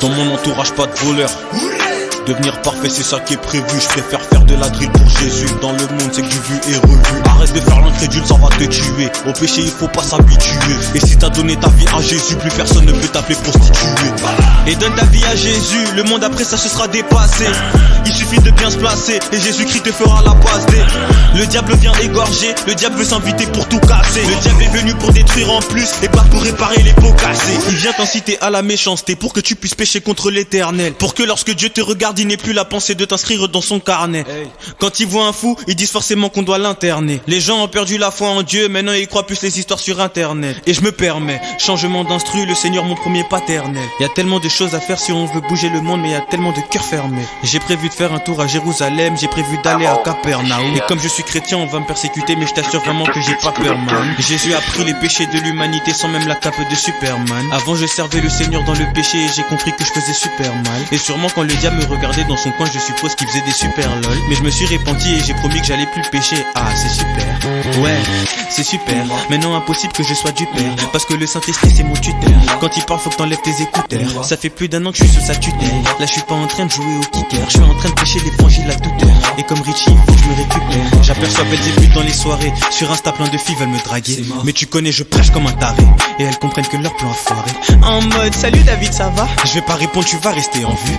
Dans mon entourage pas de voleurs. Devenir parfait c'est ça qui est prévu. Je préfère faire de la drill pour Jésus. Dans le monde c'est que du vu et revu. Arrête de faire l'incrédule, ça va te tuer. Au péché il faut pas s'habituer. Et si t'as donné ta vie à Jésus, plus personne ne peut t'appeler prostituée. Et donne ta vie à Jésus, le monde après ça se sera dépassé. Il suffit de bien se placer et Jésus-Christ te fera la passe D. Le diable vient égorger, le diable veut s'inviter pour tout casser. Le diable est venu pour détruire en plus et pas pour réparer les pots cassés. Il vient t'inciter à la méchanceté pour que tu puisses pécher contre l'Éternel. Pour que lorsque Dieu te regarde, il n'ait plus la pensée de t'inscrire dans son carnet. Quand ils voient un fou, ils disent forcément qu'on doit l'interner. Les gens ont perdu la foi en Dieu, maintenant ils croient plus les histoires sur internet. Et je me permets, changement d'instru, le Seigneur mon premier paternel. Y a tellement de choses à faire si on veut bouger le monde, mais y a tellement de cœurs fermés. J'ai prévu de faire un tour à Jérusalem, j'ai prévu d'aller à Capernaum. Et comme je suis chrétien, on va me persécuter, mais je t'assure vraiment que j'ai pas peur, man. Jésus a pris les péchés de l'humanité sans même la cape de Superman. Avant je servais le Seigneur dans le péché et j'ai compris que je faisais super mal. Et sûrement quand le diable me regardait dans son coin, je suppose qu'il faisait des super lol. Mais je me suis repenti et j'ai promis que j'allais plus pécher. Ah c'est super, ouais c'est super. Maintenant impossible que je sois du père, parce que le Saint-Esprit c'est mon tuteur. Quand il parle faut que t'enlèves tes écouteurs. Ça fait plus d'un an que je suis sous sa tutelle. Là je suis pas en train de jouer au kicker, je suis en train de prêcher l'évangile à toute heure. Et comme Richie il faut que je me récupère. J'aperçois Belzébuth dans les soirées, sur Insta plein de filles veulent me draguer. Mais tu connais je prêche comme un taré, et elles comprennent que leur plan a foiré. En mode salut David ça va? Je vais pas répondre, tu vas rester en vue.